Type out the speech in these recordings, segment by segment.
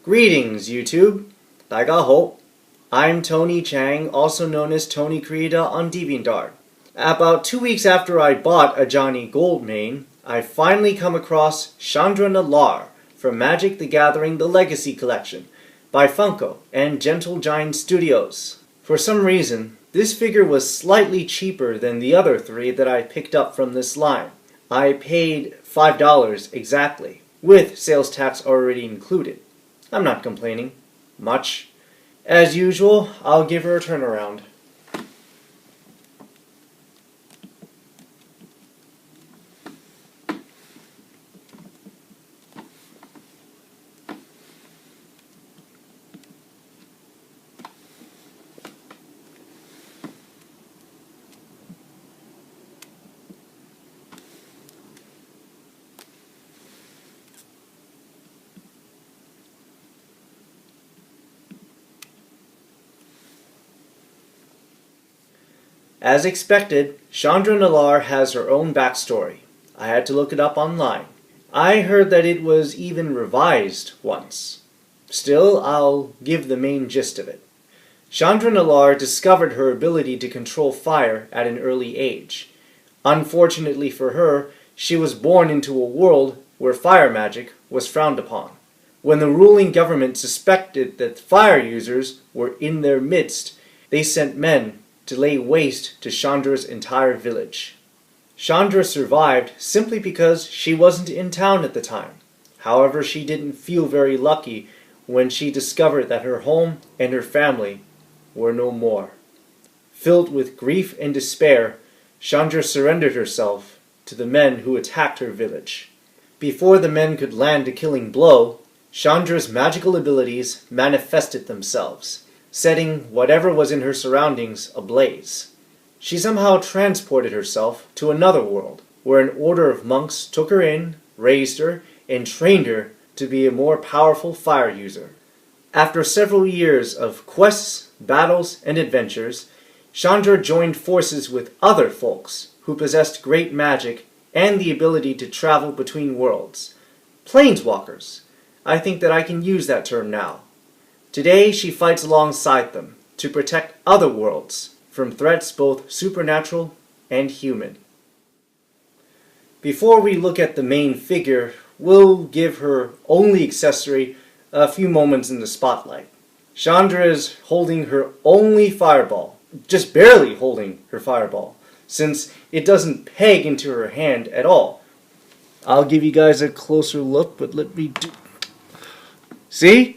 Greetings, YouTube. 大家好. I'm Tony Chang, also known as Tony Creator on DeviantArt. About 2 weeks after I bought Ajani Goldmane, I finally come across Chandra Nalaar from Magic the Gathering The Legacy Collection by Funko and Gentle Giant Studios. For some reason, this figure was slightly cheaper than the other three that I picked up from this line. I paid $5 exactly, with sales tax already included. I'm not complaining. Much. As usual, I'll give her a turnaround. As expected, Chandra Nalaar has her own backstory. I had to look it up online. I heard that it was even revised once. Still, I'll give the main gist of it. Chandra Nalaar discovered her ability to control fire at an early age. Unfortunately for her, she was born into a world where fire magic was frowned upon. When the ruling government suspected that fire users were in their midst, they sent men to lay waste to Chandra's entire village. Chandra survived simply because she wasn't in town at the time. However, she didn't feel very lucky when she discovered that her home and her family were no more. Filled with grief and despair, Chandra surrendered herself to the men who attacked her village. Before the men could land a killing blow, Chandra's magical abilities manifested themselves, setting whatever was in her surroundings ablaze. She somehow transported herself to another world, where an order of monks took her in, raised her, and trained her to be a more powerful fire user. After several years of quests, battles, and adventures, Chandra joined forces with other folks who possessed great magic and the ability to travel between worlds. Planeswalkers. I think that I can use that term now. Today, she fights alongside them to protect other worlds from threats both supernatural and human. Before we look at the main figure, we'll give her only accessory a few moments in the spotlight. Chandra is holding her only fireball, just barely holding her fireball, since it doesn't peg into her hand at all. I'll give you guys a closer look, but let me do... See?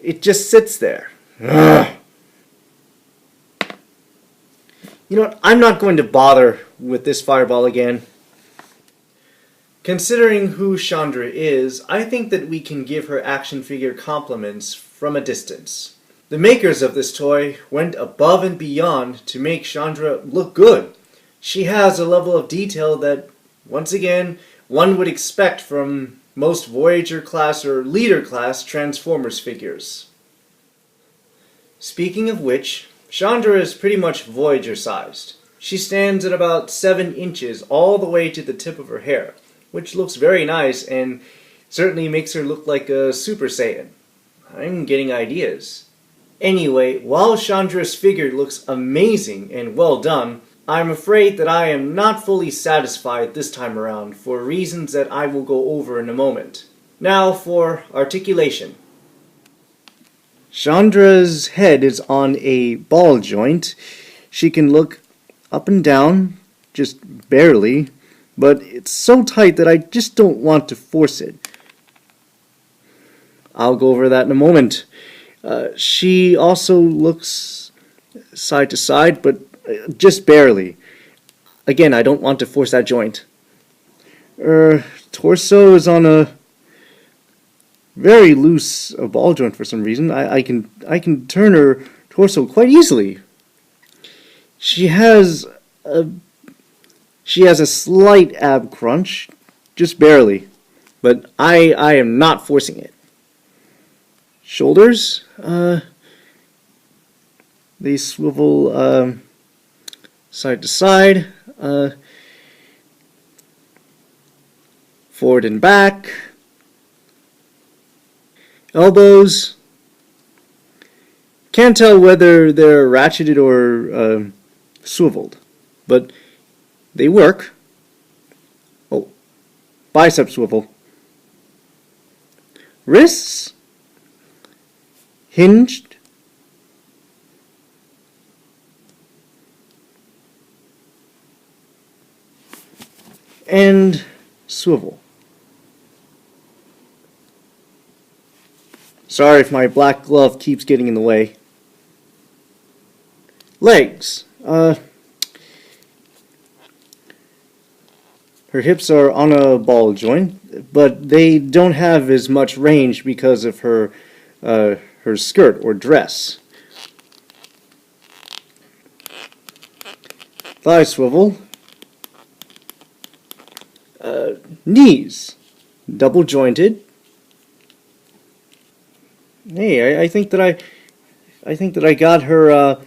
It just sits there. Ugh. You know what? I'm not going to bother with this fireball again. Considering who Chandra is, I think that we can give her action figure compliments from a distance. The makers of this toy went above and beyond to make Chandra look good. She has a level of detail that, once again, one would expect from most Voyager class or Leader class Transformers figures. Speaking of which, Chandra is pretty much Voyager sized. She stands at about 7 inches all the way to the tip of her hair, which looks very nice and certainly makes her look like a Super Saiyan. I'm getting ideas. Anyway, while Chandra's figure looks amazing and well done, I'm afraid that I am not fully satisfied this time around for reasons that I will go over in a moment. Now for articulation. Chandra's head is on a ball joint. She can look up and down, just barely, but it's so tight that I just don't want to force it. I'll go over that in a moment. She also looks side to side, but just barely. Again, I don't want to force that joint. Torso is on a very loose ball joint for some reason. I can turn her torso quite easily. She has a slight ab crunch, just barely, but I am not forcing it. Shoulders, they swivel side to side, forward and back. Elbows. Can't tell whether they're ratcheted or swiveled, but they work. Oh, bicep swivel. Wrists. Hinged. And swivel. Sorry if my black glove keeps getting in the way. Legs. Her hips are on a ball joint, but they don't have as much range because of her skirt or dress. Thigh swivel. Knees. Double jointed. Hey, I think that I got her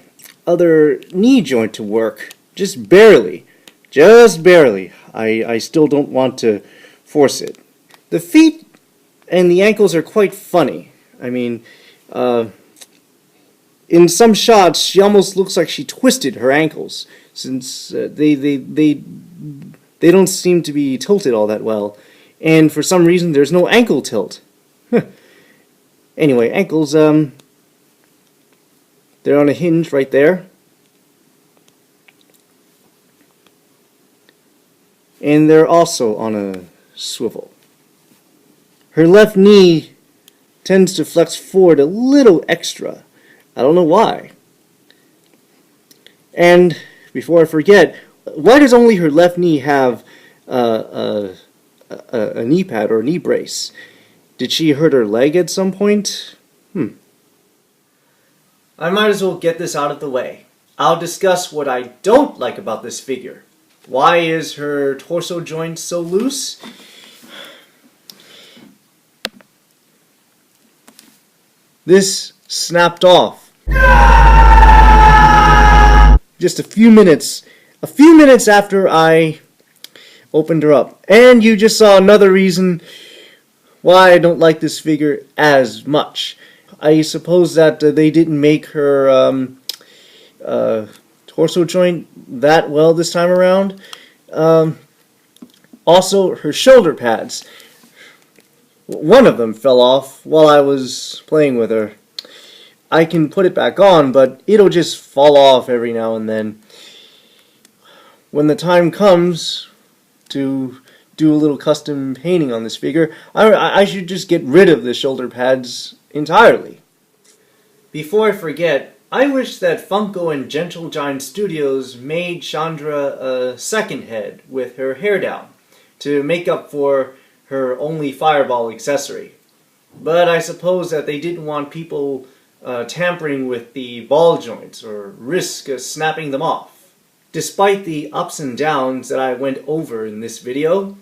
other knee joint to work. Just barely. Just barely. I still don't want to force it. The feet and the ankles are quite funny. I mean, in some shots, she almost looks like she twisted her ankles, since they don't seem to be tilted all that well. And for some reason, there's no ankle tilt. Anyway, ankles, they're on a hinge right there. And they're also on a swivel. Her left knee tends to flex forward a little extra. I don't know why. And before I forget, why does only her left knee have a knee pad or a knee brace? Did she hurt her leg at some point? I might as well get this out of the way. I'll discuss what I don't like about this figure. Why is her torso joint so loose? This snapped off. Just a few minutes after I opened her up. And you just saw another reason why I don't like this figure as much. I suppose that they didn't make her torso joint that well this time around. Also, her shoulder pads. One of them fell off while I was playing with her. I can put it back on, but it'll just fall off every now and then. When the time comes to do a little custom painting on this figure, I should just get rid of the shoulder pads entirely. Before I forget, I wish that Funko and Gentle Giant Studios made Chandra a second head with her hair down to make up for her only fireball accessory. But I suppose that they didn't want people tampering with the ball joints or risk snapping them off. Despite the ups and downs that I went over in this video,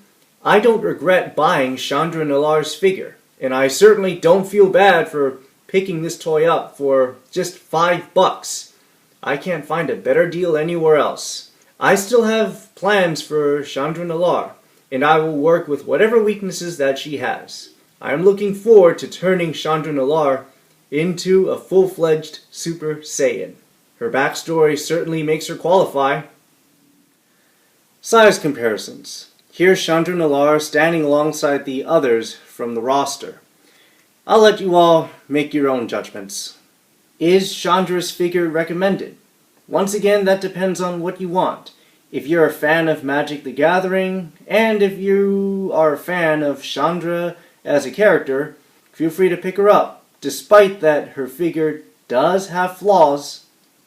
I don't regret buying Chandra Nalaar's figure, and I certainly don't feel bad for picking this toy up for just $5. I can't find a better deal anywhere else. I still have plans for Chandra Nalaar, and I will work with whatever weaknesses that she has. I am looking forward to turning Chandra Nalaar into a full-fledged Super Saiyan. Her backstory certainly makes her qualify. Size comparisons. Here's Chandra Nalaar standing alongside the others from the roster. I'll let you all make your own judgments. Is Chandra's figure recommended? Once again, that depends on what you want. If you're a fan of Magic the Gathering, and if you are a fan of Chandra as a character, feel free to pick her up, despite that her figure does have flaws.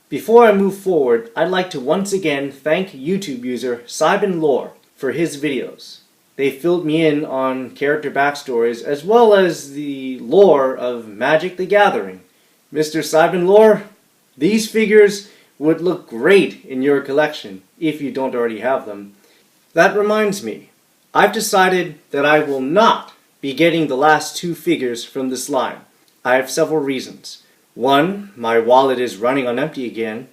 Before I move forward, I'd like to once again thank YouTube user SeibenLore for his videos. They filled me in on character backstories as well as the lore of Magic the Gathering. Mr. SeibenLore, these figures would look great in your collection if you don't already have them. That reminds me, I've decided that I will not be getting the last two figures from this line. I have several reasons. 1, my wallet is running on empty again.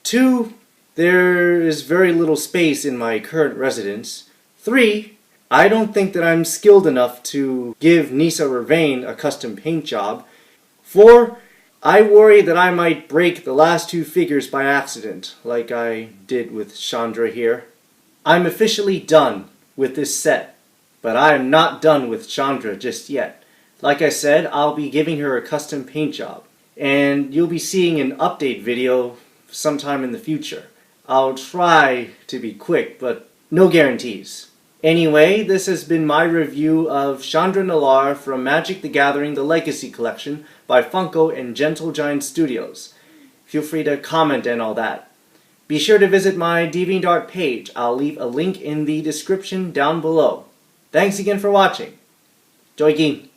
2, there is very little space in my current residence. 3, I don't think that I'm skilled enough to give Nisa Ravain a custom paint job. 4. I worry that I might break the last 2 figures by accident, like I did with Chandra here. I'm officially done with this set, but I am not done with Chandra just yet. Like I said, I'll be giving her a custom paint job, and you'll be seeing an update video sometime in the future. I'll try to be quick, but no guarantees. Anyway, this has been my review of Chandra Nalaar from Magic the Gathering The Legacy Collection by Funko and Gentle Giant Studios. Feel free to comment and all that. Be sure to visit my DeviantArt page. I'll leave a link in the description down below. Thanks again for watching. Joy Ging.